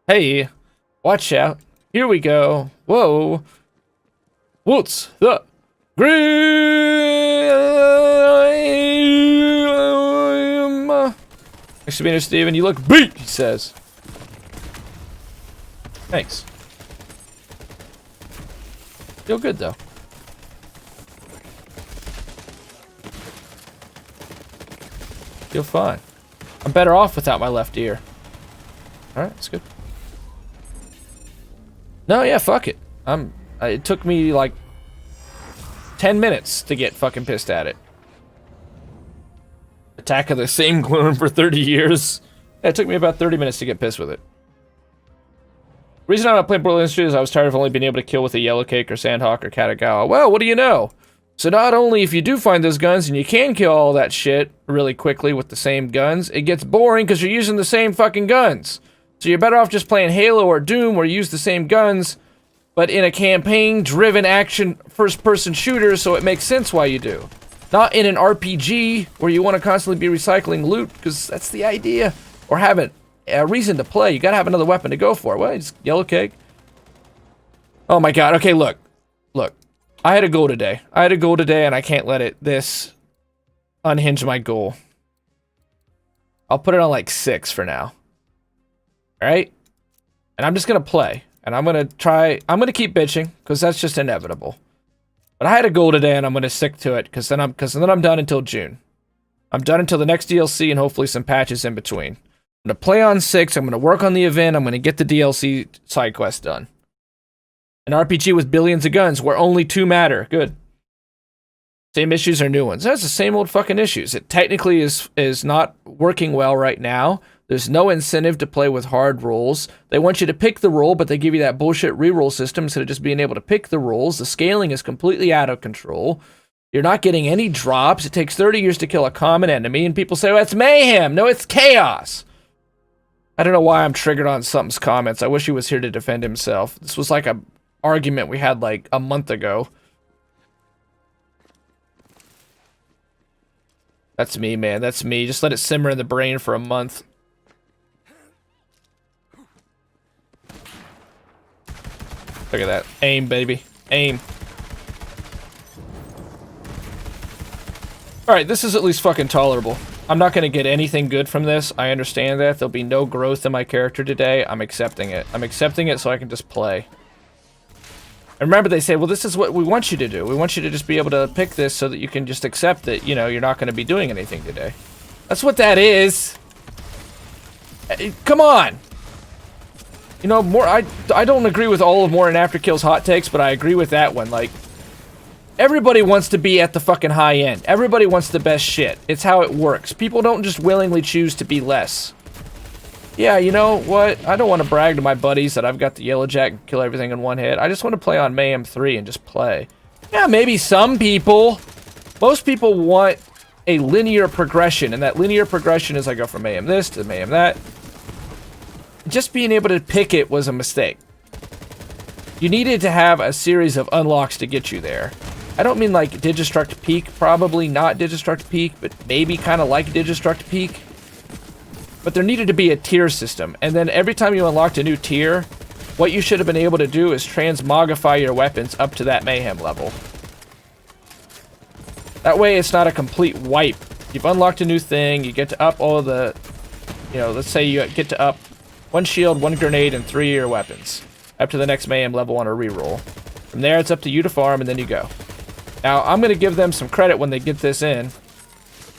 Hey, watch out. Here we go. Whoa. What's the Grim? Excuse Steven, you look beat, he says. Thanks. Feel good, though. Feel fine. I'm better off without my left ear. Alright, that's good. No, yeah, fuck it. It took me, like, 10 minutes to get fucking pissed at it. Attack of the same clone for 30 years. Yeah, it took me about 30 minutes to get pissed with it. The reason I'm not playing Borderlands 2 is I was tired of only being able to kill with a Yellow Cake or Sandhawk or Katagawa. Well, what do you know? So not only if you do find those guns and you can kill all that shit really quickly with the same guns, it gets boring because you're using the same fucking guns. So you're better off just playing Halo or Doom where you use the same guns, but in a campaign-driven action first-person shooter, so it makes sense why you do. Not in an RPG where you want to constantly be recycling loot, because that's the idea. Or have a reason to play. You gotta have another weapon to go for. Well, it's Yellow Cake. Oh my god. Okay, look. Look. I had a goal today. And I can't let this unhinge my goal. I'll put it on like 6 for now. Alright? And I'm just gonna play. And I'm gonna keep bitching, because that's just inevitable. But I had a goal today, and I'm gonna stick to it, because then I'm done until June. I'm done until the next DLC, and hopefully some patches in between. I'm gonna play on 6, I'm gonna work on the event, I'm gonna get the DLC side quest done. An RPG with billions of guns, where only 2 matter. Good. Same issues or new ones. That's the same old fucking issues. It technically is not working well right now. There's no incentive to play with hard rolls. They want you to pick the roll, but they give you that bullshit reroll system instead of just being able to pick the rolls. The scaling is completely out of control. You're not getting any drops. It takes 30 years to kill a common enemy, and people say, well, it's mayhem. No, it's chaos. I don't know why I'm triggered on something's comments. I wish he was here to defend himself. This was like a argument we had like a month ago. That's me, man. That's me. Just let it simmer in the brain for a month. Look at that. Aim, baby. Aim. Alright, this is at least fucking tolerable. I'm not going to get anything good from this. I understand that. There'll be no growth in my character today. I'm accepting it. I'm accepting it so I can just play. And remember, they say, well, this is what we want you to do. We want you to just be able to pick this so that you can just accept that, you know, you're not going to be doing anything today. That's what that is. Come on. You know, I don't agree with all of More and Afterkill's hot takes, but I agree with that one. Like, everybody wants to be at the fucking high end. Everybody wants the best shit. It's how it works. People don't just willingly choose to be less. Yeah, you know what? I don't want to brag to my buddies that I've got the Yellow Jack and kill everything in one hit. I just want to play on Mayhem 3 and just play. Yeah, maybe some people. Most people want a linear progression, and that linear progression is I go from Mayhem this to Mayhem that. Just being able to pick it was a mistake. You needed to have a series of unlocks to get you there. I don't mean like Digistruct Peak, probably not Digistruct Peak, but maybe kind of like Digistruct Peak. But there needed to be a tier system, and then every time you unlocked a new tier, what you should have been able to do is transmogrify your weapons up to that Mayhem level. That way it's not a complete wipe. You've unlocked a new thing, you get to up all the, you know, let's say you get to up 1 shield, 1 grenade, and 3 of your weapons. Up to the next Mayhem level on a reroll. From there, it's up to you to farm, and then you go. Now, I'm going to give them some credit when they get this in,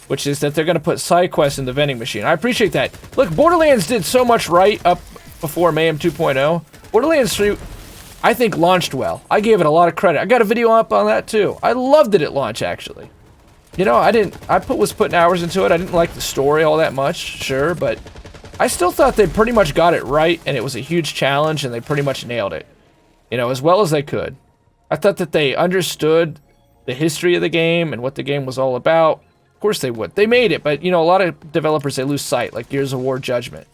which is that they're going to put side quests in the vending machine. I appreciate that. Look, Borderlands did so much right up before Mayhem 2.0. Borderlands 3, I think, launched well. I gave it a lot of credit. I got a video up on that, too. I loved it at launch, actually. You know, was putting hours into it. I didn't like the story all that much, sure, but I still thought they pretty much got it right, and it was a huge challenge, and they pretty much nailed it. You know, as well as they could. I thought that they understood the history of the game and what the game was all about. Of course they would. They made it, but, you know, a lot of developers, they lose sight, like Gears of War Judgment.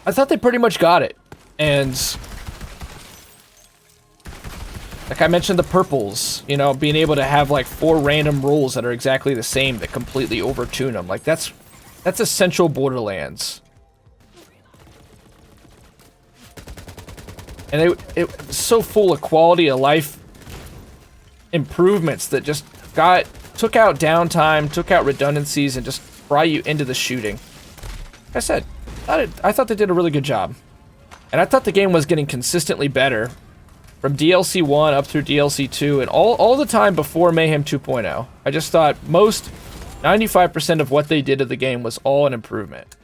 I thought they pretty much got it. And like I mentioned, the purples, you know, being able to have like 4 random rolls that are exactly the same that completely overtune them. Like that's essential Borderlands. And it was so full of quality of life improvements that just took out downtime, took out redundancies, and just brought you into the shooting. Like I said, I thought they did a really good job. And I thought the game was getting consistently better from DLC 1 up through DLC 2 and all the time before Mayhem 2.0. I just thought 95% of what they did to the game was all an improvement.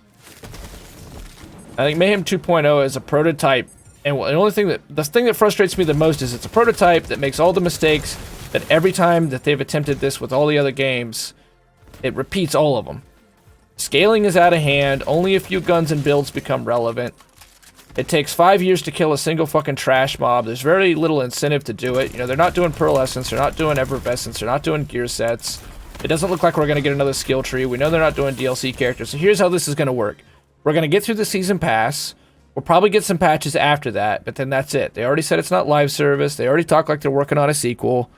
I think Mayhem 2.0 is a prototype, and the thing that frustrates me the most is it's a prototype that makes all the mistakes that every time that they've attempted this with all the other games, it repeats all of them. Scaling is out of hand, only a few guns and builds become relevant. It takes 5 years to kill a single fucking trash mob. There's very little incentive to do it. You know, they're not doing Pearlescence, they're not doing Effervescence, they're not doing gear sets. It doesn't look like we're going to get another skill tree. We know they're not doing DLC characters. So here's how this is going to work. We're going to get through the season pass. We'll probably get some patches after that, but then that's it. They already said it's not live service. They already talk like they're working on a sequel.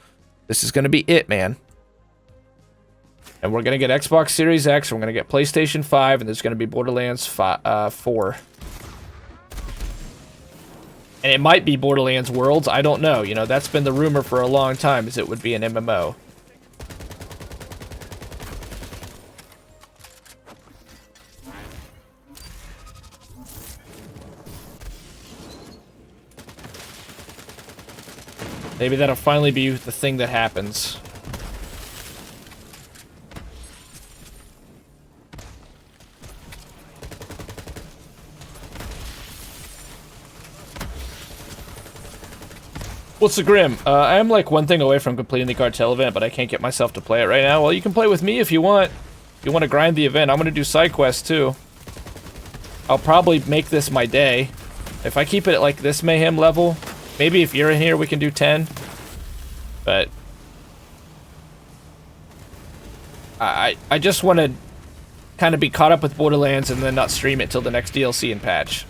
This is going to be it, man. And we're going to get Xbox Series X, we're going to get PlayStation 5, and there's going to be Borderlands 4. And it might be Borderlands Worlds, I don't know. You know, that's been the rumor for a long time, is it would be an MMO. Maybe that'll finally be the thing that happens. What's the Grim? I am like one thing away from completing the cartel event, but I can't get myself to play it right now. Well, you can play with me if you want. If you want to grind the event, I'm going to do side quests too. I'll probably make this my day. If I keep it at like this Mayhem level, maybe if you're in here we can do 10. But I just want to kind of be caught up with Borderlands and then not stream it till the next DLC and patch.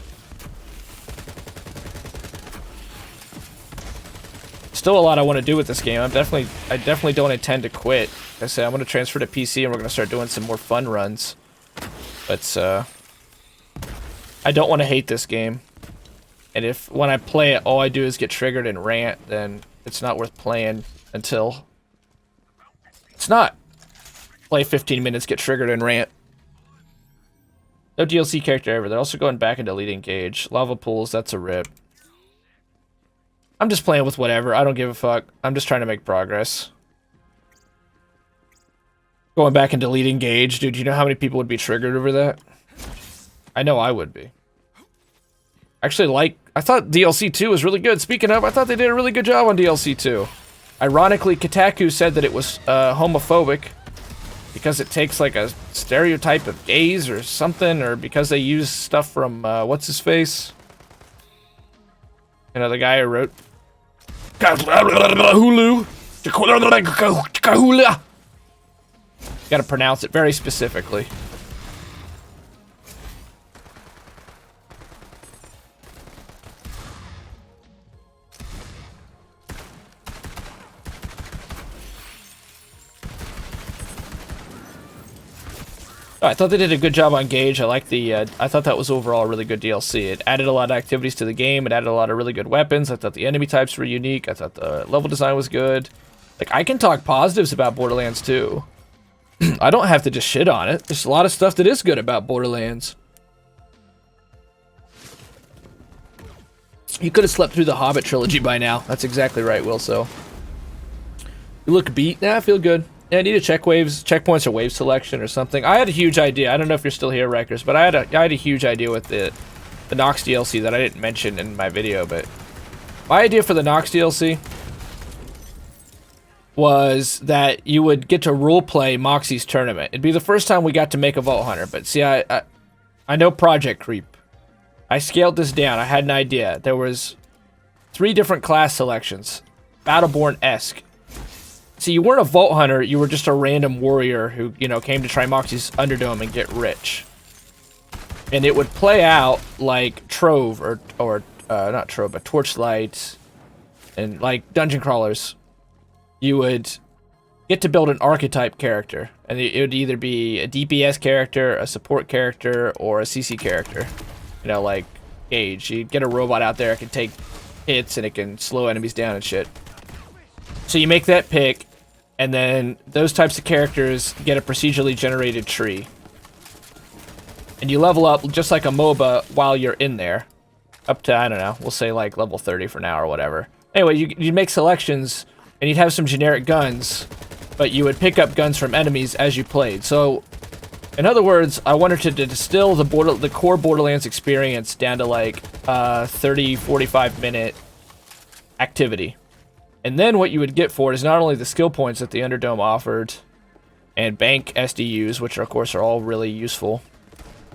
Still a lot I want to do with this game. I definitely don't intend to quit. Like I said, I'm going to transfer to PC and we're going to start doing some more fun runs. But I don't want to hate this game. And if when I play it, all I do is get triggered and rant, then it's not worth playing until it's not. Play 15 minutes, get triggered and rant. No DLC character ever. They're also going back and deleting Gauge. Lava pools, that's a rip. I'm just playing with whatever. I don't give a fuck. I'm just trying to make progress. Going back and deleting Gauge. Dude, you know how many people would be triggered over that? I know I would be. Actually, I thought DLC 2 was really good. Speaking of, I thought they did a really good job on DLC 2. Ironically, Kotaku said that it was homophobic because it takes like a stereotype of gays or something, or because they use stuff from, what's his face? You know, the guy who wrote Hulu. Gotta pronounce it very specifically. I thought they did a good job on Gauge. I like the, I thought that was overall a really good DLC. It added a lot of activities to the game. It added a lot of really good weapons. I thought the enemy types were unique. I thought the level design was good. Like, I can talk positives about Borderlands 2. I don't have to just shit on it. There's a lot of stuff that is good about Borderlands. You could have slept through the Hobbit trilogy by now. That's exactly right, Wilso. You look beat? Nah, I feel good. Yeah, I need to check waves, checkpoints or wave selection or something. I had a huge idea. I don't know if you're still here, Rikers, but I had a huge idea with the Nox DLC that I didn't mention in my video. But my idea for the Nox DLC was that you would get to roleplay Moxie's tournament. It'd be the first time we got to make a Vault Hunter. But see, I know Project Creep. I scaled this down. I had an idea. There was 3 different class selections, Battleborn-esque. See, you weren't a Vault Hunter, you were just a random warrior who, you know, came to try Moxie's Underdome and get rich. And it would play out like Trove, or not Trove, but Torchlight, and like Dungeon Crawlers. You would get to build an archetype character, and it would either be a DPS character, a support character, or a CC character. You know, like Gauge. You'd get a robot out there that could take hits and it can slow enemies down and shit. So you make that pick, and then those types of characters get a procedurally generated tree. And you level up just like a MOBA while you're in there. Up to, I don't know, we'll say like level 30 for now or whatever. Anyway, you'd make selections, and you'd have some generic guns, but you would pick up guns from enemies as you played. So, in other words, I wanted to distill the core Borderlands experience down to like 30, 45 minute activity. And then what you would get for it is not only the skill points that the Underdome offered, and bank SDUs, which of course are all really useful,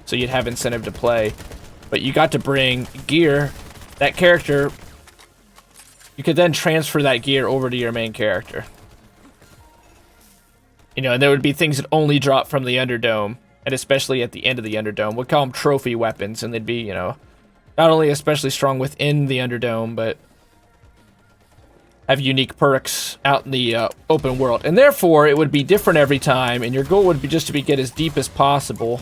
so you'd have incentive to play, but you got to bring gear. That character, you could then transfer that gear over to your main character. You know, and there would be things that only drop from the Underdome, and especially at the end of the Underdome. We'd call them trophy weapons, and they'd be, you know, not only especially strong within the Underdome, but have unique perks out in the open world. And therefore, it would be different every time, and your goal would be just to get as deep as possible.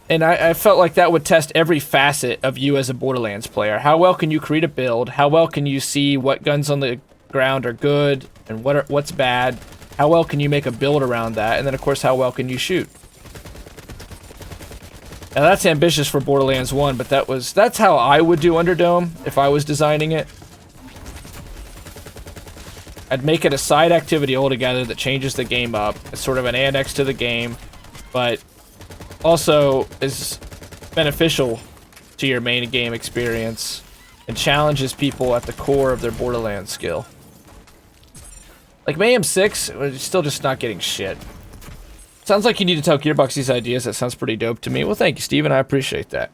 And I felt like that would test every facet of you as a Borderlands player. How well can you create a build? How well can you see what guns on the ground are good and what's bad? How well can you make a build around that? And then, of course, how well can you shoot? Now, that's ambitious for Borderlands 1, but that's how I would do Underdome if I was designing it. I'd make it a side activity altogether that changes the game up. It's sort of an annex to the game, but also is beneficial to your main game experience and challenges people at the core of their Borderlands skill. Like Mayhem 6, we're still just not getting shit. Sounds like you need to tell Gearbox these ideas. That sounds pretty dope to me. Well, thank you, Steven. I appreciate that.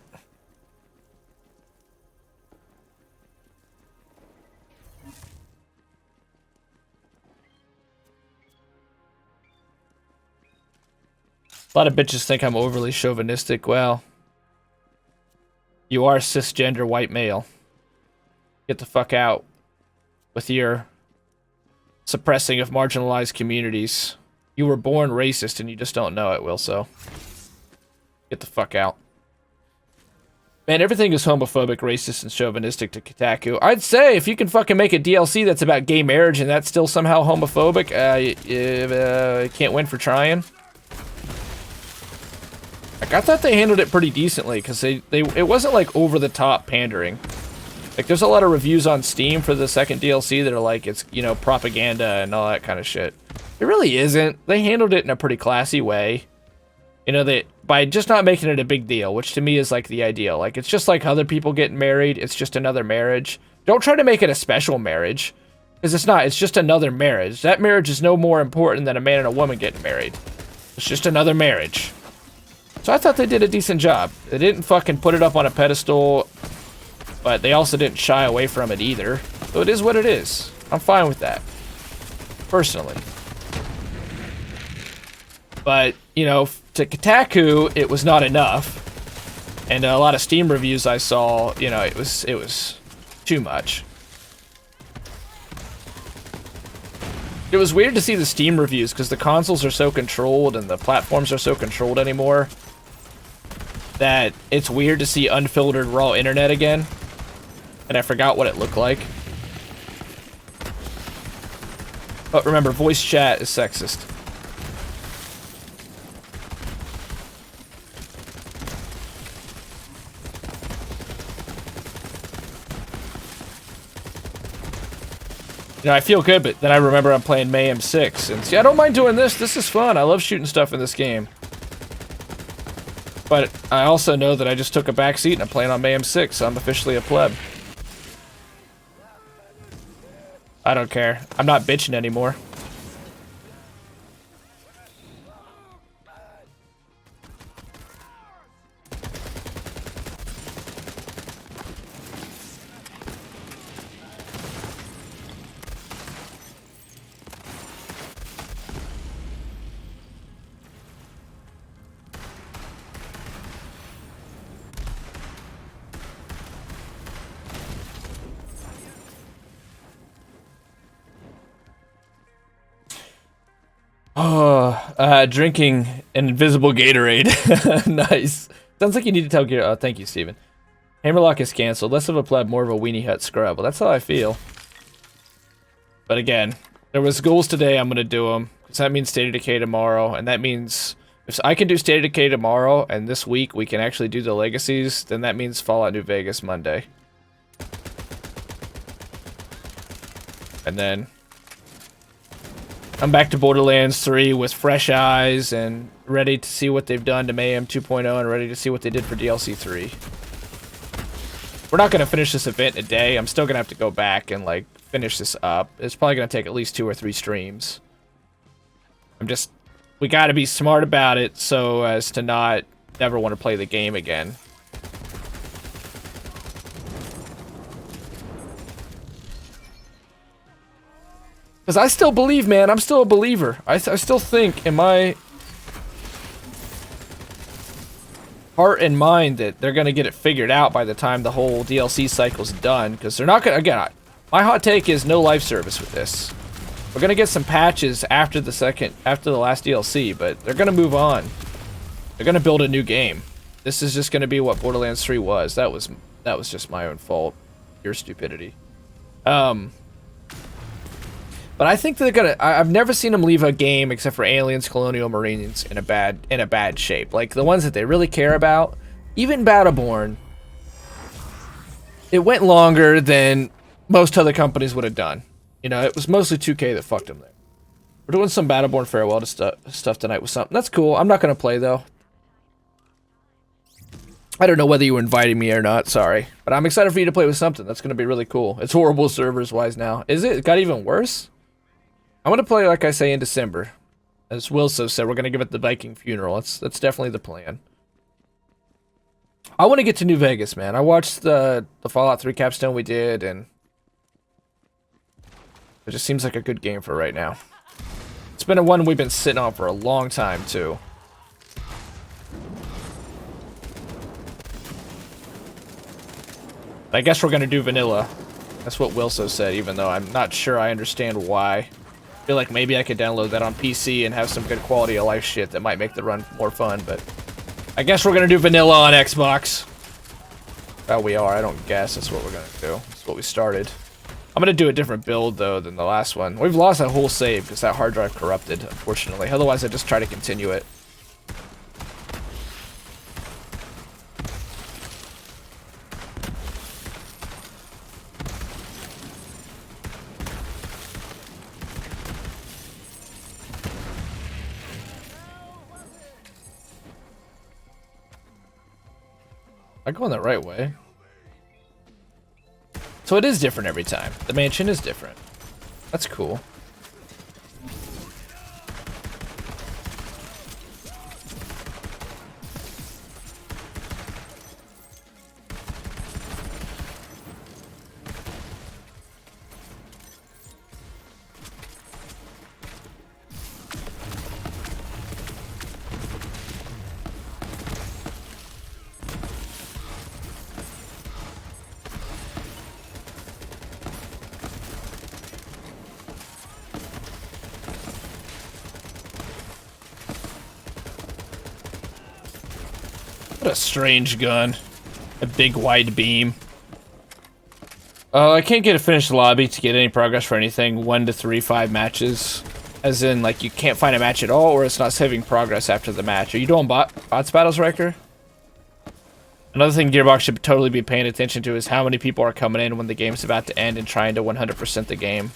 A lot of bitches think I'm overly chauvinistic. Well, you are cisgender white male. Get the fuck out with your suppressing of marginalized communities. You were born racist and you just don't know it, Will, so get the fuck out. Man, everything is homophobic, racist, and chauvinistic to Kotaku. I'd say if you can fucking make a DLC that's about gay marriage and that's still somehow homophobic, you can't win for trying. Like, I thought they handled it pretty decently, because it wasn't, like, over-the-top pandering. Like, there's a lot of reviews on Steam for the second DLC that are like, it's, you know, propaganda and all that kind of shit. It really isn't. They handled it in a pretty classy way. You know, by just not making it a big deal, which to me is, like, the ideal. Like, it's just like other people getting married. It's just another marriage. Don't try to make it a special marriage, because it's not. It's just another marriage. That marriage is no more important than a man and a woman getting married. It's just another marriage. So I thought they did a decent job. They didn't fucking put it up on a pedestal, but they also didn't shy away from it either. So it is what it is. I'm fine with that, personally. But, you know, to Kotaku, it was not enough. And a lot of Steam reviews I saw, you know, it was too much. It was weird to see the Steam reviews, because the consoles are so controlled and the platforms are so controlled anymore that it's weird to see unfiltered raw internet again. And I forgot what it looked like. But remember, voice chat is sexist. You know, I feel good, but then I remember I'm playing Mayhem 6, and see, I don't mind doing this. This is fun. I love shooting stuff in this game. But I also know that I just took a back seat and I'm playing on Mayhem 6, so I'm officially a pleb. I don't care. I'm not bitching anymore. Drinking an invisible Gatorade. Nice. Sounds like you need to tell Gear. Oh, thank you, Steven. Hammerlock is canceled. Less of a pleb, more of a weenie hut scrub. Well, that's how I feel. But again, there was goals today. I'm gonna do them. Because that means State of Decay tomorrow, and that means if I can do State of Decay tomorrow, and this week we can actually do the legacies, then that means Fallout New Vegas Monday. And then I'm back to Borderlands 3 with fresh eyes and ready to see what they've done to Mayhem 2.0 and ready to see what they did for DLC 3. We're not going to finish this event in a day. I'm still going to have to go back and, like, finish this up. It's probably going to take at least 2 or 3 streams. We got to be smart about it so as to not never want to play the game again. Because I still believe, man. I'm still a believer. I still think in my heart and mind that they're going to get it figured out by the time the whole DLC cycle's done. Because they're not going to... Again, my hot take is no live service with this. We're going to get some patches after the last DLC, but they're going to move on. They're going to build a new game. This is just going to be what Borderlands 3 was. That was just my own fault. Pure stupidity. But I think they're gonna. I've never seen them leave a game except for Aliens, Colonial Marines in a bad shape. Like the ones that they really care about. Even Battleborn, it went longer than most other companies would have done. You know, it was mostly 2K that fucked them there. We're doing some Battleborn farewell to stuff tonight with something. That's cool. I'm not gonna play though. I don't know whether you were inviting me or not. Sorry, but I'm excited for you to play with something. That's gonna be really cool. It's horrible servers wise now. Is it? It got even worse? I want to play, like I say, in December. As Wilso said, we're going to give it the Viking funeral. That's definitely the plan. I want to get to New Vegas, man. I watched the Fallout 3 capstone we did, and it just seems like a good game for right now. It's been one we've been sitting on for a long time, too. I guess we're going to do vanilla. That's what Wilso said, even though I'm not sure I understand why. I feel like maybe I could download that on PC and have some good quality of life shit that might make the run more fun, but I guess we're gonna do vanilla on Xbox. Oh, we are. I don't guess. That's what we're gonna do. That's what we started. I'm gonna do a different build, though, than the last one. We've lost that whole save because that hard drive corrupted, unfortunately. Otherwise, I'd just try to continue it. I'm going the right way. So it is different every time. The mansion is different. That's cool. What a strange gun. A big wide beam. I can't get a finished lobby to get any progress for anything. 1 to 3, 5 matches. As in, like, you can't find a match at all, or it's not saving progress after the match. Are you doing bots battles, Riker? Another thing Gearbox should totally be paying attention to is how many people are coming in when the game's about to end and trying to 100% the game.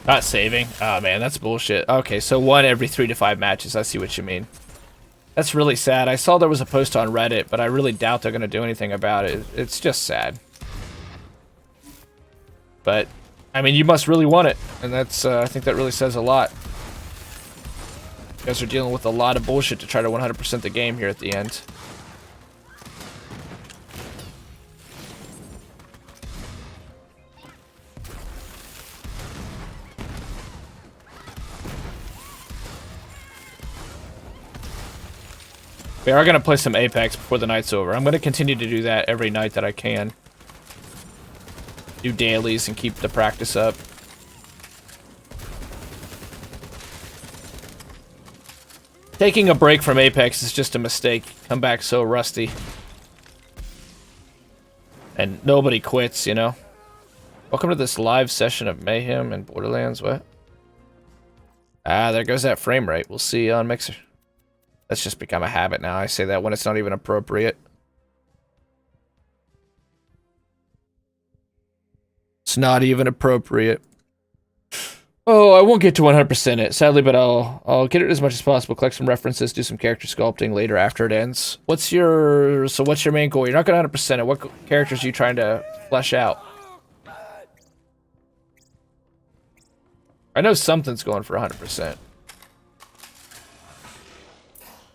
Not saving? Oh man, that's bullshit. Okay, so 1 every 3 to 5 matches. I see what you mean. That's really sad. I saw there was a post on Reddit, but I really doubt they're going to do anything about it. It's just sad. But, I mean, you must really want it. And that's, I think that really says a lot. You guys are dealing with a lot of bullshit to try to 100% the game here at the end. We are going to play some Apex before the night's over. I'm going to continue to do that every night that I can. Do dailies and keep the practice up. Taking a break from Apex is just a mistake. Come back so rusty. And nobody quits, you know? Welcome to this live session of Mayhem and Borderlands. What? Ah, there goes that frame rate. We'll see you on Mixer. That's just become a habit now. I say that when it's not even appropriate. It's not even appropriate. Oh, I won't get to 100% it, sadly, but I'll get it as much as possible. Collect some references, do some character sculpting later after it ends. What's your main goal? You're not going to 100% it. What characters are you trying to flesh out? I know something's going for 100%.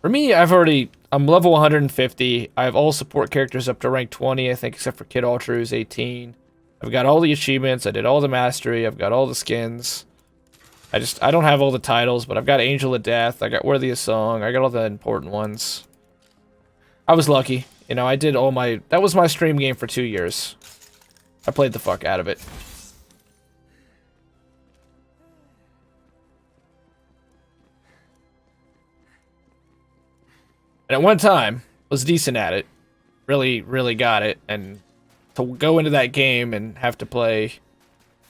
For me, I'm level 150. I have all support characters up to rank 20, I think, except for Kid Ultra, who's 18. I've got all the achievements. I did all the mastery. I've got all the skins. I don't have all the titles, but I've got Angel of Death. I got Worthy of Song. I got all the important ones. I was lucky. You know, I did all my... That was my stream game for 2 years. I played the fuck out of it. And at one time, was decent at it. Really, really got it. And to go into that game and have to play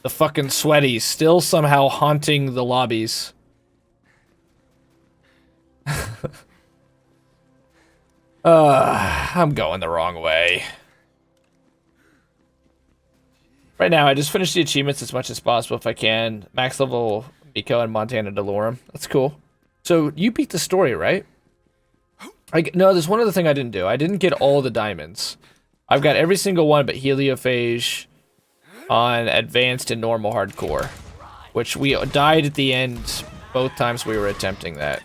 the fucking sweaties still somehow haunting the lobbies. I'm going the wrong way. Right now, I just finished the achievements as much as possible if I can. Max level Miko and Montana Delorum. That's cool. So, you beat the story, right? No, there's one other thing I didn't do. I didn't get all the diamonds. I've got every single one but Heliophage on Advanced and Normal Hardcore, which we died at the end both times we were attempting that.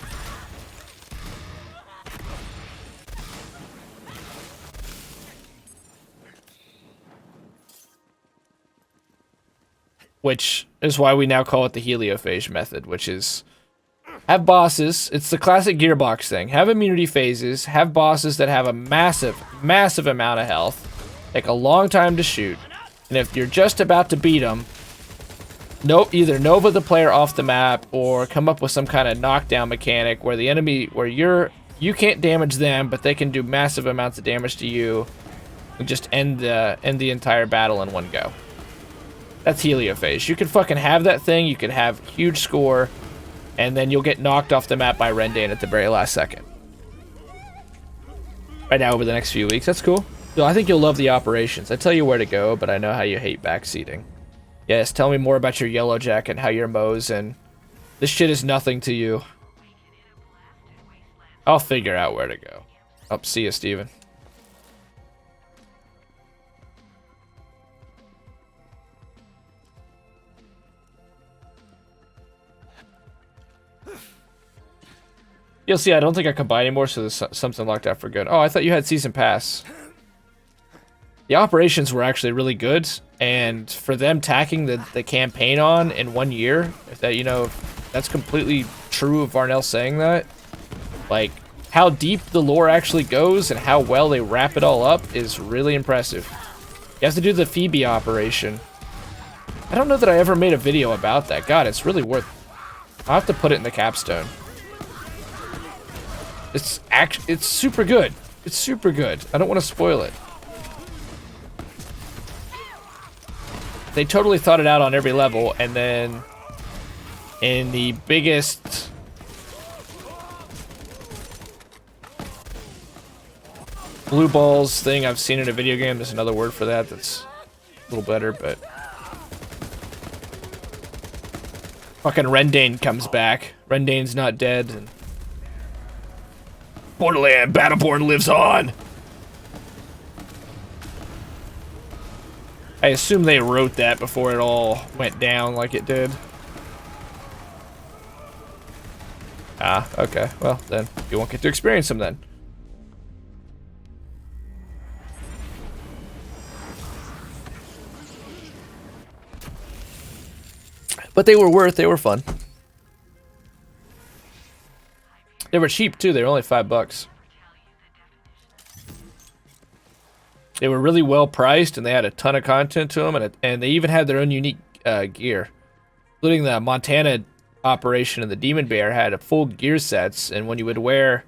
Which is why we now call it the Heliophage method, which is have bosses. It's the classic Gearbox thing. Have immunity phases. Have bosses that have a massive, massive amount of health. Take a long time to shoot. And if you're just about to beat them, either Nova the player off the map or come up with some kind of knockdown mechanic where the enemy, you can't damage them, but they can do massive amounts of damage to you and just end the entire battle in one go. That's Heliophage. You can fucking have that thing. You can have huge score. And then you'll get knocked off the map by Rendane at the very last second. Right now, over the next few weeks. That's cool. So I think you'll love the operations. I tell you where to go, but I know how you hate backseating. Yes, tell me more about your yellow jacket and how your mows and... This shit is nothing to you. I'll figure out where to go. Oh, see ya, Steven. You'll see, I don't think I can buy anymore, so there's something locked out for good. Oh, I thought you had Season Pass. The operations were actually really good, and for them tacking the campaign on in 1 year, if that, you know, that's completely true of Varnell saying that. Like, how deep the lore actually goes and how well they wrap it all up is really impressive. You have to do the Phoebe operation. I don't know that I ever made a video about that. God, it's really worth... I'll have to put it in the capstone. It's super good. It's super good. I don't want to spoil it. They totally thought it out on every level, and then in the biggest blue balls thing I've seen in a video game, there's another word for that that's a little better, but fucking Rendane comes back. Rendane's not dead, and Borderland Battleborn lives on. I assume they wrote that before it all went down like it did. Ah, okay. Well, then you won't get to experience them then. But they were fun. They were cheap too, they were only $5. They were really well priced, and they had a ton of content to them, and they even had their own unique gear, including the Montana operation and the Demon Bear had a full gear sets, and when you would wear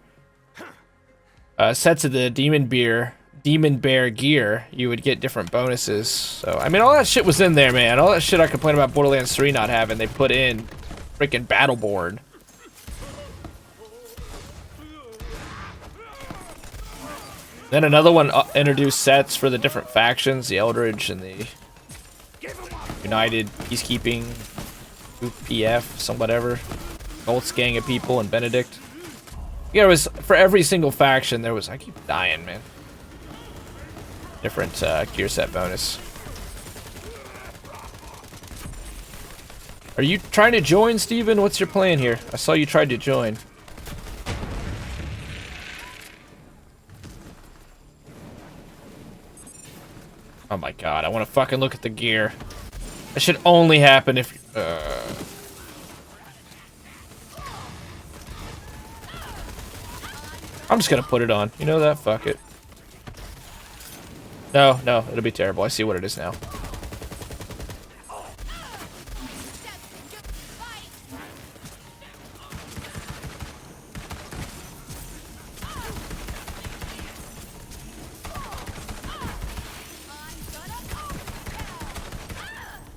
sets of the Demon Bear gear, you would get different bonuses. So, I mean, all that shit was in there, man. All that shit I complained about Borderlands 3 not having, they put in freaking Battleborn. Then another one introduced sets for the different factions, the Eldridge and the United Peacekeeping, UPF, some whatever, Colts gang of people, and Benedict. Yeah, it was for every single faction. There was, I keep dying, man. Different gear set bonus. Are you trying to join, Steven? What's your plan here? I saw you tried to join. Oh my god, I want to fucking look at the gear. That should only happen if... I'm just gonna put it on. You know that? Fuck it. No, it'll be terrible. I see what it is now.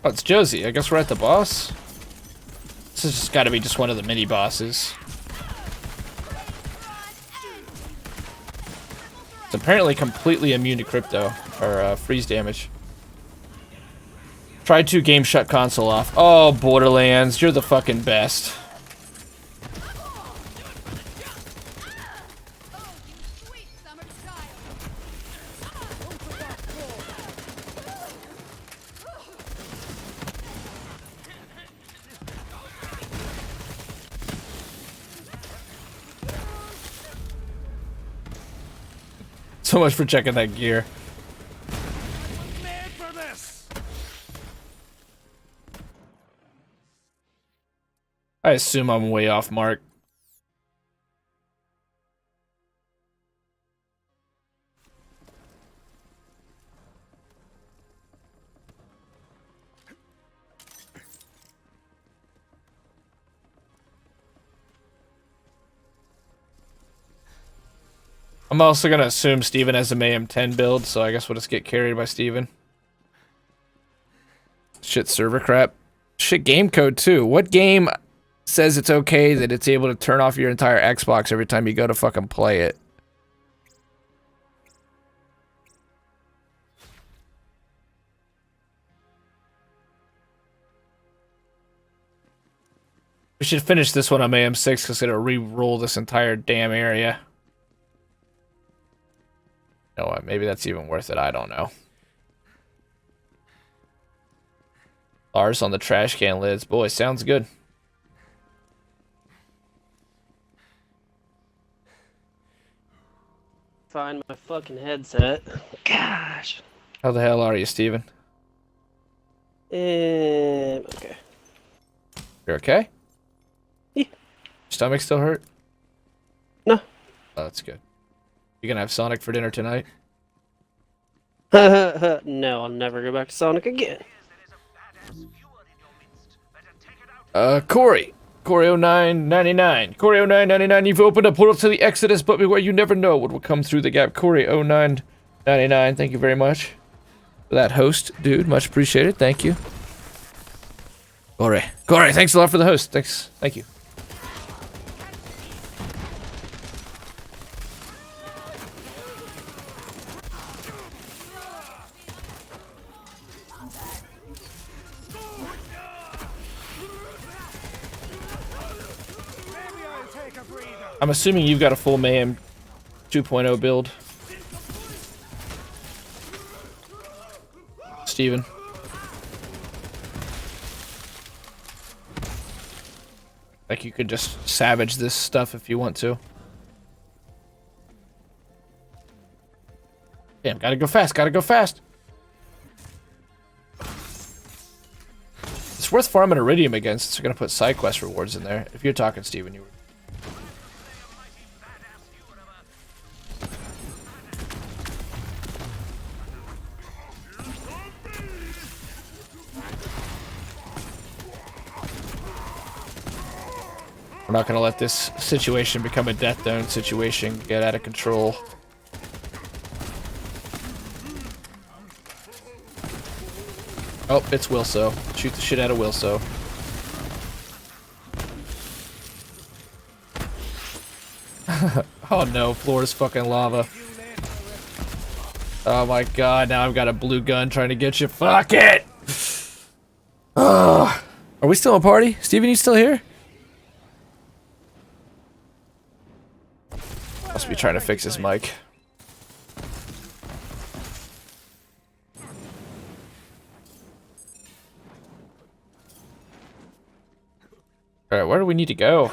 Oh, it's Josie. I guess we're at the boss. This has just got to be just one of the mini bosses. It's apparently completely immune to crypto or freeze damage. Try 2 game shut console off. Oh, Borderlands, you're the fucking best. So much for checking that gear. I assume I'm way off mark. I'm also gonna assume Steven has a Mayhem 10 build, so I guess we'll just get carried by Steven. Shit, server crap. Shit, game code too. What game says it's okay that it's able to turn off your entire Xbox every time you go to fucking play it? We should finish this one on Mayhem 6 because it'll re-roll this entire damn area. You know what? Maybe that's even worth it. I don't know. Lars on the trash can lids. Boy, sounds good. Find my fucking headset. Gosh. How the hell are you, Steven? Okay. You're okay? Yeah. Stomach still hurt? No. Oh, that's good. You gonna have Sonic for dinner tonight? No, I'll never go back to Sonic again. Corey 0999. Corey 0999, you've opened a portal to the Exodus, but beware, you never know what will come through the gap. Corey 0999, thank you very much for that host, dude. Much appreciated. Thank you. Corey, thanks a lot for the host. Thank you. I'm assuming you've got a full Mayhem 2.0 build, Steven. Like you could just savage this stuff if you want to. Damn, gotta go fast, It's worth farming Iridium against, so you're gonna put side quest rewards in there. If you're talking, Steven, you were... We're not gonna let this situation become a death zone situation, get out of control. Oh, it's Wilso. Shoot the shit out of Wilso. Oh no, floor is fucking lava. Oh my god, now I've got a blue gun trying to get you. Fuck it! Are we still in a party? Steven, you still here? Must be trying to fix his mic. Alright, where do we need to go?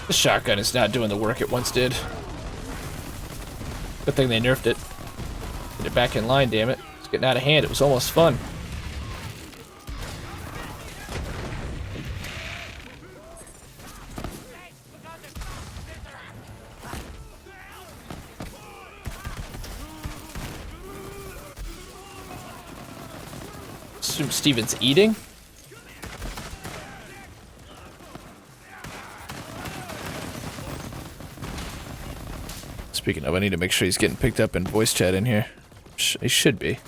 The shotgun is not doing the work it once did. Good thing they nerfed it. Get it back in line, damn it. It's getting out of hand. It was almost fun. Assume Steven's eating. Speaking of, I need to make sure he's getting picked up in voice chat in here. He should be.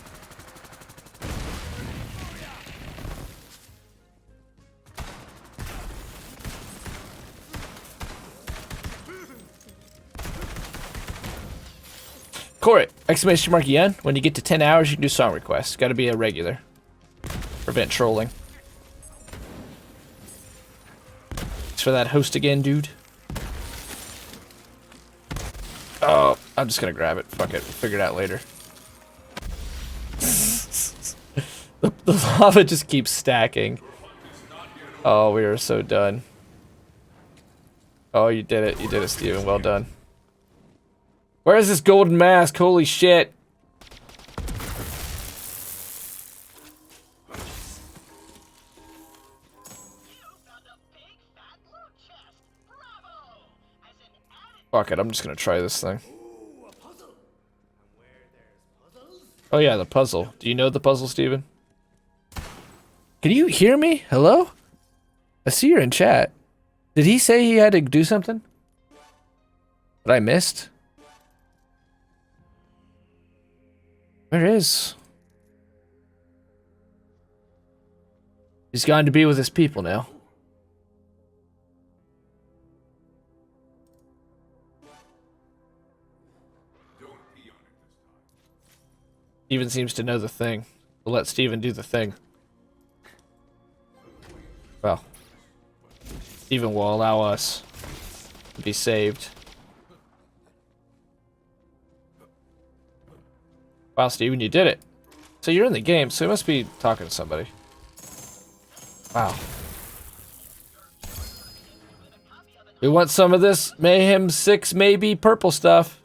Corey! Exclamation mark yen. When you get to 10 hours, you can do song requests. Gotta be a regular. Prevent trolling. Thanks for that host again, dude. Oh, I'm just gonna grab it. Fuck it. We'll figure it out later. The lava just keeps stacking. Oh, we are so done. Oh, you did it. You did it, Steven. Well done. Where is this golden mask? Holy shit. Fuck it, I'm just gonna try this thing. Oh yeah, the puzzle. Do you know the puzzle, Steven? Can you hear me? Hello? I see you're in chat. Did he say he had to do something that I missed? Where is? He's gone to be with his people now. Steven seems to know the thing. We'll let Steven do the thing. Well, Steven will allow us to be saved. Wow, Steven, you did it. So you're in the game, so you must be talking to somebody. Wow. We want some of this Mayhem 6 maybe purple stuff.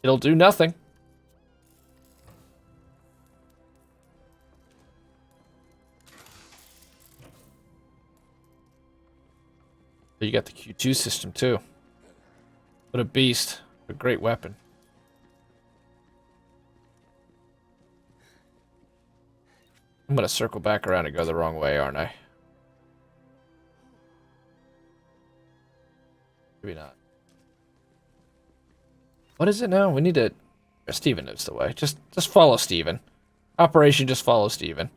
It'll do nothing. You got the Q2 system too. What a beast. A great weapon. I'm gonna circle back around and go the wrong way, aren't I? Maybe not. What is it now? We need to... Steven knows the way. Just follow Steven. Operation just follow Steven.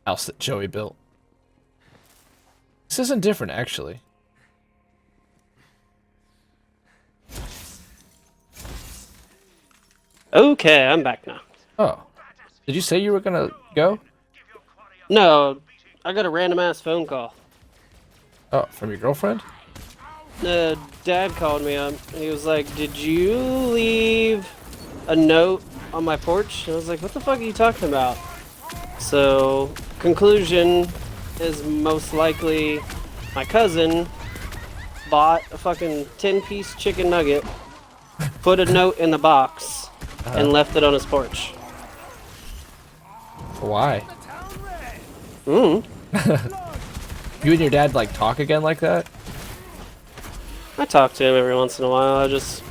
House that Joey built. This isn't different, actually. Okay, I'm back now. Oh. Did you say you were gonna go? No, I got a random ass phone call. Oh, from your girlfriend? Dad called me up. He was like, "Did you leave a note on my porch?" And I was like, "What the fuck are you talking about?" So, conclusion is most likely my cousin bought a fucking 10-piece chicken nugget, put a note in the box, and left it on his porch. Why? Mm. You and your dad like talk again like that? I talk to him every once in a while. I just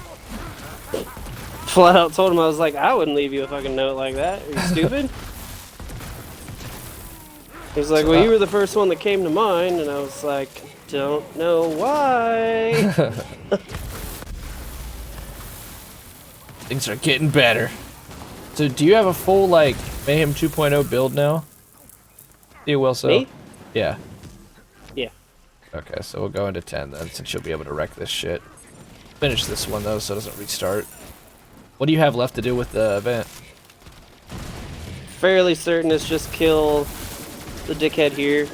flat out told him, I was like, I wouldn't leave you a fucking note like that. Are you stupid? He was like, well, you were the first one that came to mind, and I was like, don't know why. Things are getting better. So do you have a full like Mayhem 2.0 build now? You will so. Me? Yeah. Yeah. Okay, so we'll go into 10 then, since you'll be able to wreck this shit. Finish this one though, so it doesn't restart. What do you have left to do with the event? Fairly certain it's just kill the dickhead here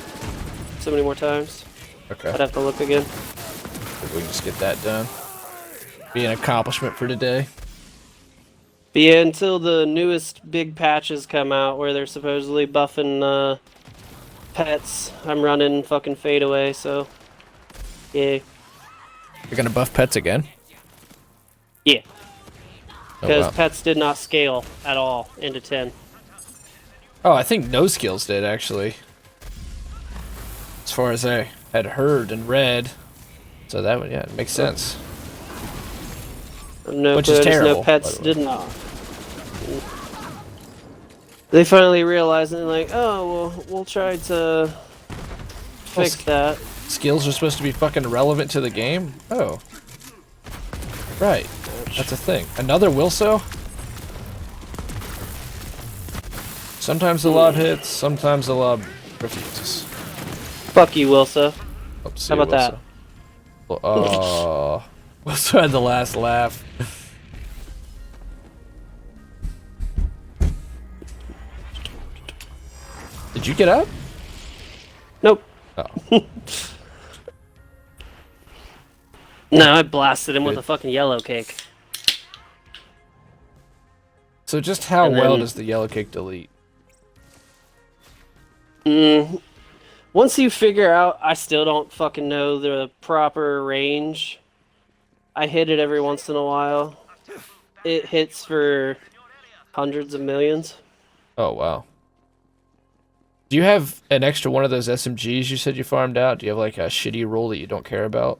so many more times. Okay. I'd have to look again. If we can just get that done. Be an accomplishment for today. But yeah, until the newest big patches come out where they're supposedly buffing pets, I'm running fucking fadeaway, so yeah. You're gonna buff pets again? Yeah. Oh, Because wow. pets did not scale at all into 10. Oh, I think no skills did actually. As far as I had heard and read. So that would, yeah, it makes sense. No, Which is terrible, no pets by the way. did not. They finally realized and they're like, oh, well, we'll try to fix that. Skills are supposed to be fucking relevant to the game? Oh. Right. That's a thing. Another Wilso? Sometimes the lob hits, sometimes the lob refuses. Fuck you, Wilsa. Oops, How about that? Oh. Wilso had the last laugh. Did you get up? Nope. Oh. No, I blasted him with a fucking yellow cake. So just how And well then- does the yellow cake delete? Once you figure out, I still don't fucking know the proper range. I hit it every once in a while. It hits for hundreds of millions. Oh, wow. Do you have an extra one of those SMGs you said you farmed out? Do you have like a shitty roll that you don't care about?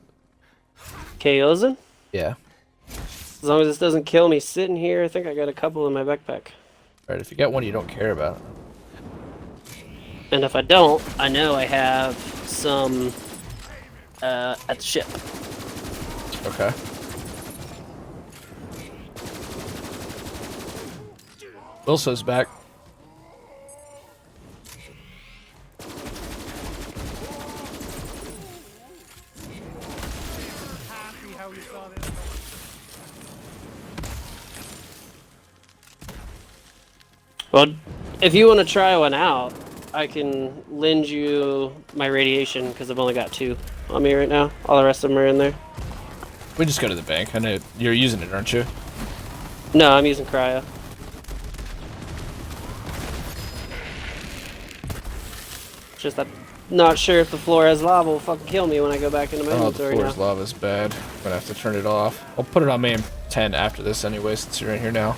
KOs him? Yeah. As long as this doesn't kill me sitting here, I think I got a couple in my backpack. Alright, if you got one you don't care about. And if I don't, I know I have some at the ship. Okay. Wilso's back. Well, if you want to try one out, I can lend you my radiation because I've only got 2 on me right now. All the rest of them are in there. We just go to the bank. I know you're using it, aren't you? No, I'm using cryo. Just I'm not sure if the floor has lava will fucking kill me when I go back into my Oh, the inventory floor's now. lava's bad. I'm gonna have to turn it off. I'll put it on main 10 after this anyway, since you're in here now.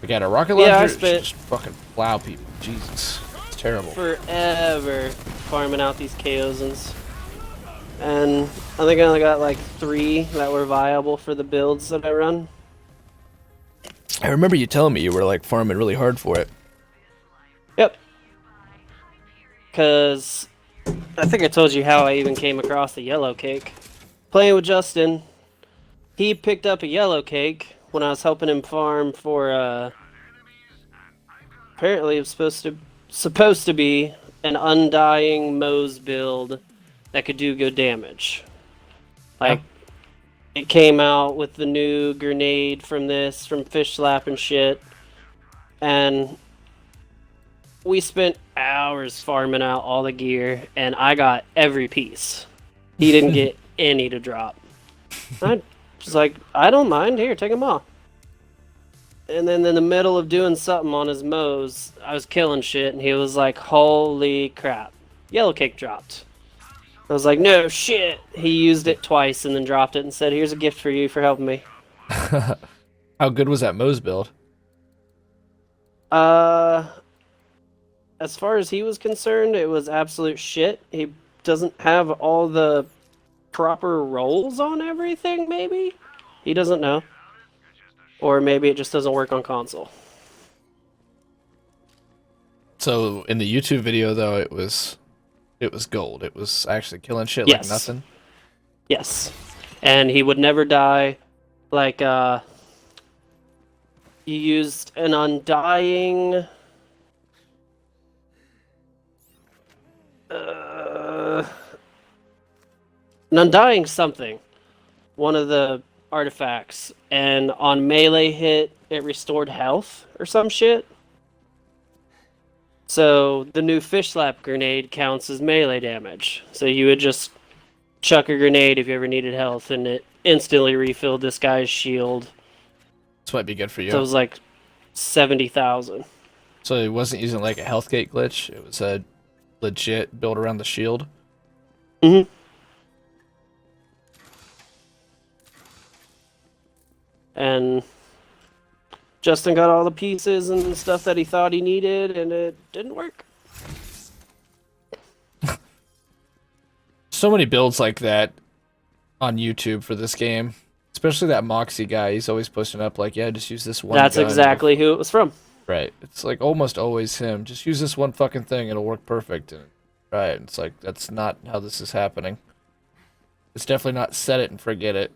We got a rocket launcher. Yeah, I It should spent- just fucking plow people. Jesus, it's terrible. Forever farming out these Chaosins. And I think I only got like 3 that were viable for the builds that I run. I remember you telling me you were like farming really hard for it. Yep. Because I think I told you how I even came across the yellow cake. Playing with Justin, he picked up a yellow cake when I was helping him farm for apparently it was supposed to be an undying Moe's build that could do good damage. Like it came out with the new grenade from Fish Slap and shit. And we spent hours farming out all the gear, and I got every piece. He didn't get any to drop. I was like, I don't mind. Here, take them all. And then in the middle of doing something on his Moe's, I was killing shit, and he was like, holy crap. Yellow cake dropped. I was like, no shit. He used it twice and then dropped it and said, here's a gift for you for helping me. How good was that Moe's build? Uh, as far as he was concerned, it was absolute shit. He doesn't have all the proper rolls on everything, maybe? He doesn't know. Or maybe it just doesn't work on console. So in the YouTube video though, it was gold. It was actually killing shit like Yes. nothing. Yes. And he would never die. Like, you used an undying... an undying something. One of the artifacts. And on melee hit, it restored health or some shit. So the new fish slap grenade counts as melee damage. So you would just chuck a grenade if you ever needed health, and it instantly refilled this guy's shield. This might be good for you. So it was like 70,000. So it wasn't using like a health gate glitch. It was a legit build around the shield. Mm-hmm. And Justin got all the pieces and stuff that he thought he needed, and it didn't work. So many builds like that on YouTube for this game. Especially that Moxie guy. He's always posting up like, yeah, just use this one That's gun. exactly who it was from. Right. It's like almost always him. Just use this one fucking thing. It'll work perfect. And, right. It's like, that's not how this is happening. It's definitely not set it and forget it.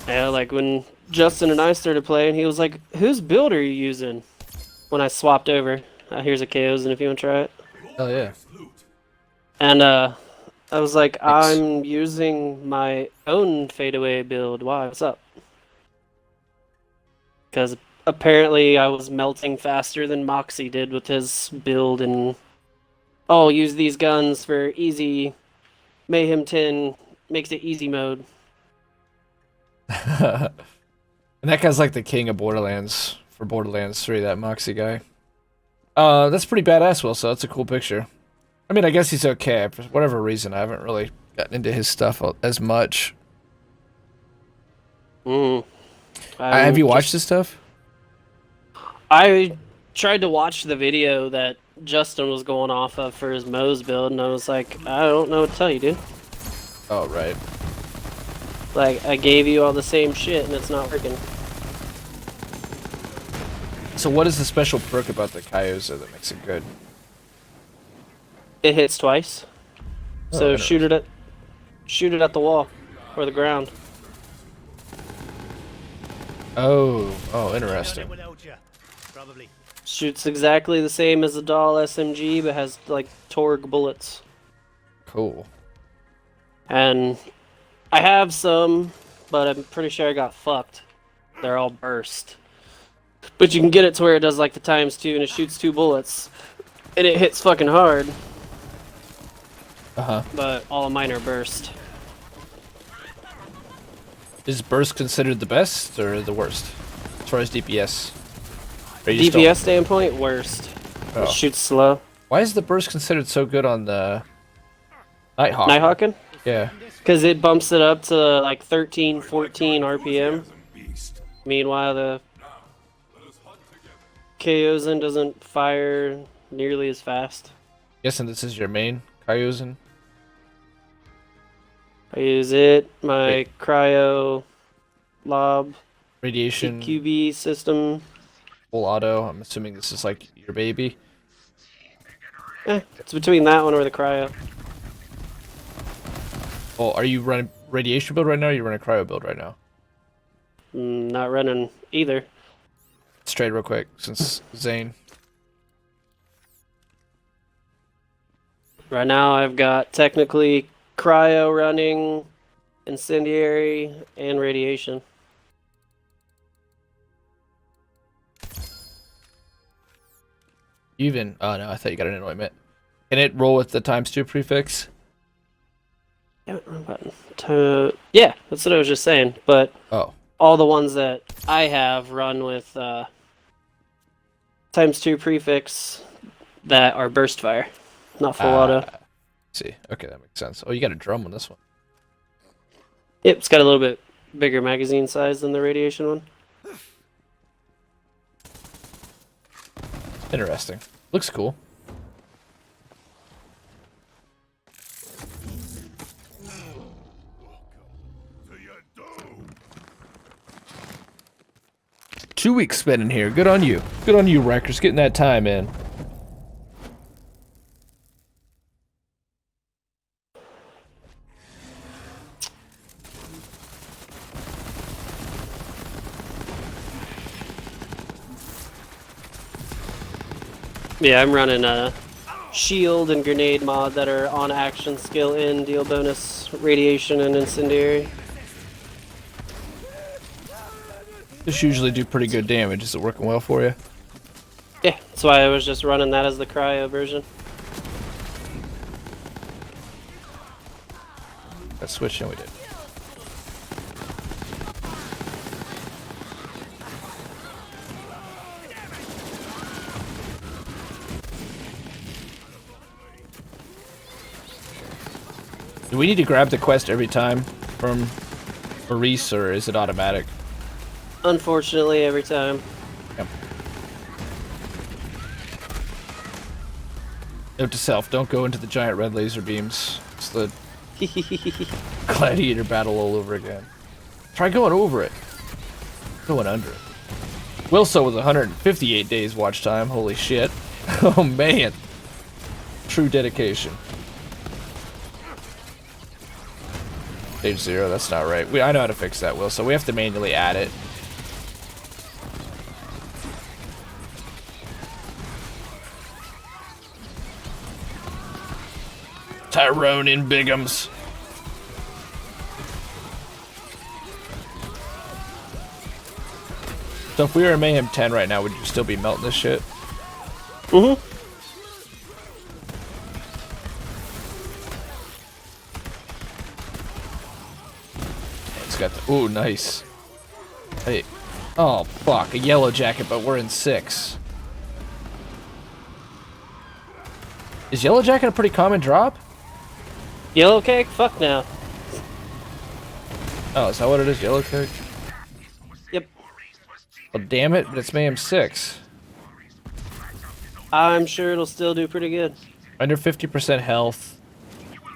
Yeah, like when Justin and I started playing, he was like, whose build are you using? When I swapped over. Here's a KOs, and if you want to try it. Oh, yeah. And I was like, Thanks. I'm using my own fadeaway build. Why? What's up? Because apparently I was melting faster than Moxie did with his build, and oh, use these guns for easy. Mayhem 10 makes it easy mode. And that guy's like the king of Borderlands for Borderlands 3, that Moxie guy. That's pretty badass, Will, so that's a cool picture. I mean, I guess he's okay. For whatever reason, I haven't really gotten into his stuff as much. Have you watched this stuff? I tried to watch the video that Justin was going off of for his Moe's build, and I was like, I don't know what to tell you, dude. Oh, right. Like, I gave you all the same shit, and it's not working. So what is the special perk about the Kyoza that makes it good? It hits twice. Oh, So shoot it at the wall or the ground. Oh, interesting. Shoots exactly the same as a doll SMG, but has like Torg bullets. Cool. And I have some, but I'm pretty sure I got fucked. They're all burst. But you can get it to where it does like the ×2 and it shoots 2 bullets. And it hits fucking hard. Uh-huh. But all of mine are burst. Is burst considered the best or the worst? As far as DPS? DPS standpoint, worst. Oh. It shoots slow. Why is the burst considered so good on the Nighthawk? Nighthawking? Yeah. Because it bumps it up to like 13, 14 RPM. Meanwhile, the Kyozan doesn't fire nearly as fast. Guessing this is your main Kyozan? I use it, my Wait. cryo lob Radiation, QB system. full auto. I'm assuming this is like your baby. It's between that one or the cryo. Oh, are you running radiation build right now or are you running cryo build right now? Not running either. Let's trade real quick since Zane. Right now I've got technically cryo running, incendiary, and radiation. Even, oh no, I thought you got an anointment. Can it roll with the ×2 prefix? Yeah, wrong button. Yeah, that's what I was just saying. But Oh. all the ones that I have run with ×2 prefix that are burst fire, not full auto. see. Okay, that makes sense. Oh, you got a drum on this one. Yep, it's got a little bit bigger magazine size than the radiation one. Interesting. Looks cool. Two weeks spent in here. Good on you. Good on you, Rikers, getting that time in. Yeah, I'm running a shield and grenade mod that are on action skill in, deal bonus, radiation, and incendiary. This usually do pretty good damage. Is it working well for you? Yeah, that's why I was just running that as the cryo version. Let's switch and we did. Do we need to grab the quest every time from Maurice, or is it automatic? Unfortunately, every time. Yep. Note to self, don't go into the giant red laser beams. It's the gladiator battle all over again. Try going over it. Going under it. Wilso with 158 days watch time. Holy shit. Oh man. True dedication. Stage 0, that's not right. I know how to fix that, Will, so we have to manually add it. Tyrone in Bigums. So if we were in Mayhem 10 right now, would you still be melting this shit? Mm-hmm. It's got the... Ooh, nice. Hey. Oh, fuck. A yellow jacket, but we're in 6. Is yellow jacket a pretty common drop? Yellow cake? Fuck no. Oh, is that what it is? Yellow cake? Yep. Well, damn it, but it's Mayhem 6. I'm sure it'll still do pretty good. Under 50% health.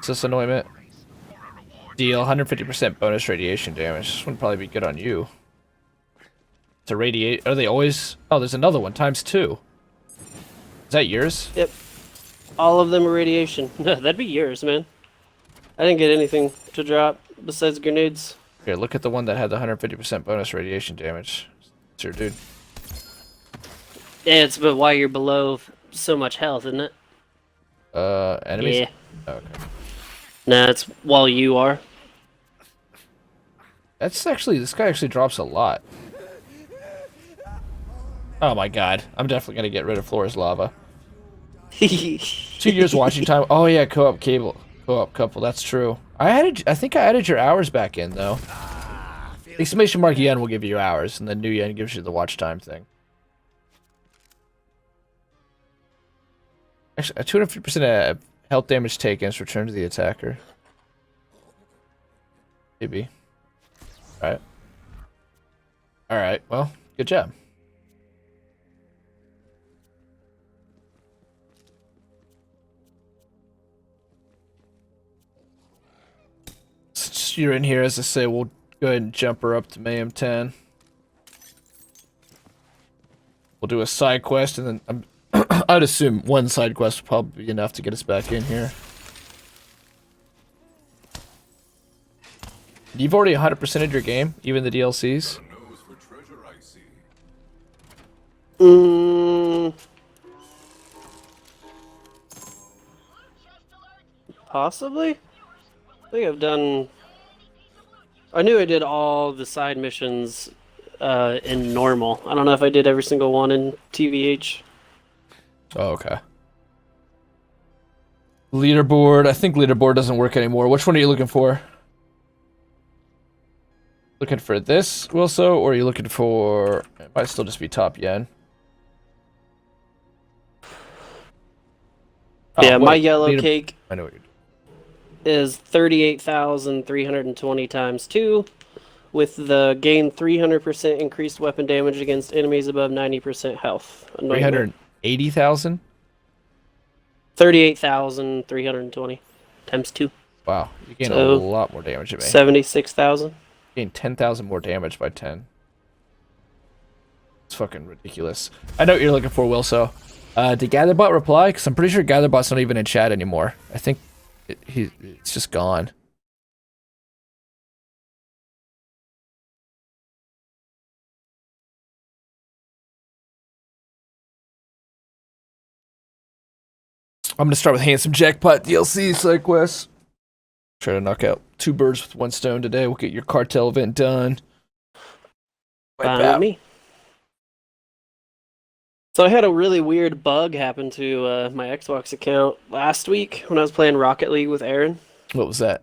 Is this anointment? Deal 150% bonus radiation damage. This one would probably be good on you. To radiate. Are they always? Oh, there's another one. ×2. Is that yours? Yep. All of them are radiation. That'd be yours, man. I didn't get anything to drop besides grenades. Here, look at the one that had the 150% bonus radiation damage. It's your dude. Yeah, it's but why you're below so much health, isn't it? Enemies? Yeah. Oh, okay. Nah, it's while you are. That's actually, this guy actually drops a lot. Oh my god. I'm definitely gonna get rid of Flora's lava. 2 years watching time. Oh yeah, co-op cable. Co-op couple, that's true. I think I added your hours back in though. Exclamation mark yen will give you hours, and then new yen gives you the watch time thing. Actually, a 250% health damage taken is returned to the attacker. Maybe. Alright. Alright, well, good job. Since you're in here, as I say, we'll go ahead and jump her up to Mayhem 10. We'll do a side quest, and then I'd assume one side quest will probably be enough to get us back in here. You've already 100%ed your game, even the DLCs? Possibly? I think I've done... I knew I did all the side missions in normal. I don't know if I did every single one in TVH. Oh, okay. Leaderboard. I think leaderboard doesn't work anymore. Which one are you looking for? Looking for this, Wilso, or are you looking for... It might still just be top yen. Yeah, Oh, my wait, yellow cake. I know what you're doing. is 38,320 times 2, with the gain 300% increased weapon damage against enemies above 90% health. Anointment. 380,000? 38,320 times 2. Wow, you gain a So lot more damage than me. 76,000. You gain 10,000 more damage by 10. It's fucking ridiculous. I know what you're looking for, Will, so... did Gatherbot reply? Because I'm pretty sure Gatherbot's not even in chat anymore. I think it's just gone. I'm gonna start with Handsome Jackpot DLC, side quest. Try to knock out 2 birds with 1 stone today. We'll get your cartel event done. Fine with me. So I had a really weird bug happen to my Xbox account last week when I was playing Rocket League with Aaron. What was that?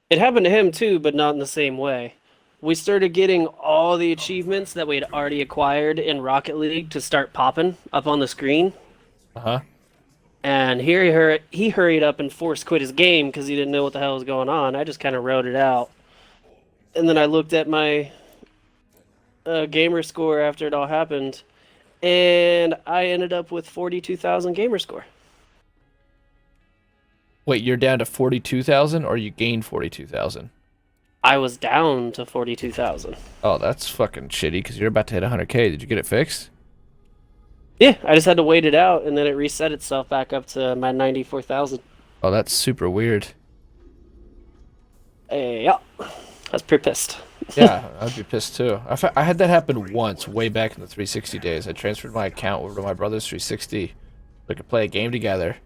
It happened to him too, but not in the same way. We started getting all the achievements that we had already acquired in Rocket League to start popping up on the screen. Uh-huh. And he hurried up and forced quit his game because he didn't know what the hell was going on. I just kind of wrote it out. And then I looked at my gamer score after it all happened, and I ended up with 42,000 gamer score. Wait, you're down to 42,000 or you gained 42,000? I was down to 42,000. Oh, that's fucking shitty because you're about to hit 100K. Did you get it fixed? Yeah, I just had to wait it out, and then it reset itself back up to my 94,000. Oh, that's super weird. Yeah, I was pretty pissed. Yeah, I'd be pissed too. I had that happen once, way back in the 360 days. I transferred my account over to my brother's 360 so we could play a game together.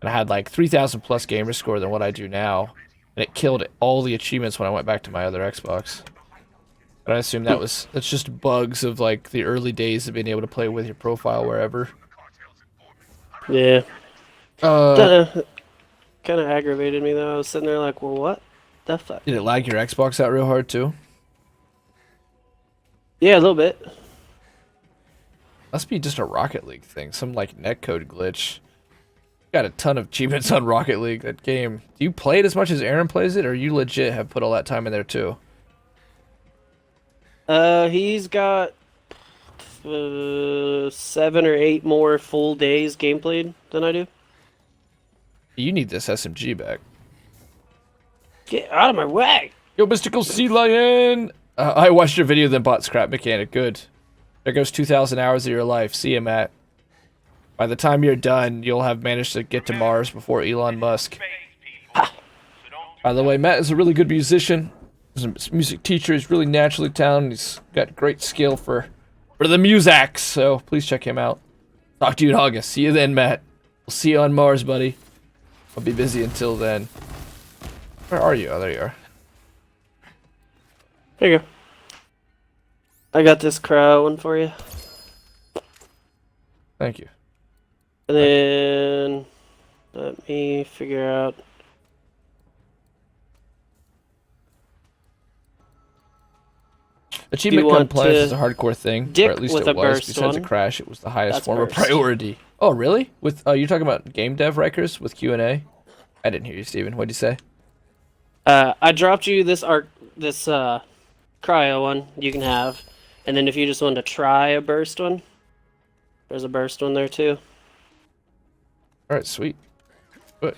And I had like 3,000 plus gamer score than what I do now. And it killed all the achievements when I went back to my other Xbox. But I assume that's just bugs of like the early days of being able to play with your profile wherever. Yeah. Uh, Kind of aggravated me though. I was sitting there like, well, what the fuck? Did it lag your Xbox out real hard too? Yeah, a little bit. Must be just a Rocket League thing, some like netcode glitch. Got a ton of achievements on Rocket League, that game. Do you play it as much as Aaron plays it, or you legit have put all that time in there too? He's got 7 or 8 more full days game played than I do. You need this SMG back. Get out of my way! Yo, Mystical Sea Lion! I watched your video, then bought Scrap Mechanic. Good. There goes 2,000 hours of your life. See you, Matt. By the time you're done, you'll have managed to get to Mars before Elon Musk. Ha. By the way, Matt is a really good musician. He's a music teacher. He's really naturally talented. He's got great skill for the Musax, so please check him out. Talk to you in August. See you then, Matt. We'll see you on Mars, buddy. I'll be busy until then. Where are you? Oh, there you are. There you go. I got this crow one for you. Thank you. And then let me figure out. Achievement compliance is a hardcore thing, or at least with it a was. burst Besides a one. crash, it was the highest That's form burst. of priority. Oh, really? With you're talking about game dev Rikers with Q&A? I didn't hear you, Steven. What'd you say? I dropped you this cryo one you can have, and then if you just want to try a burst one, there's a burst one there too. All right, sweet. Good.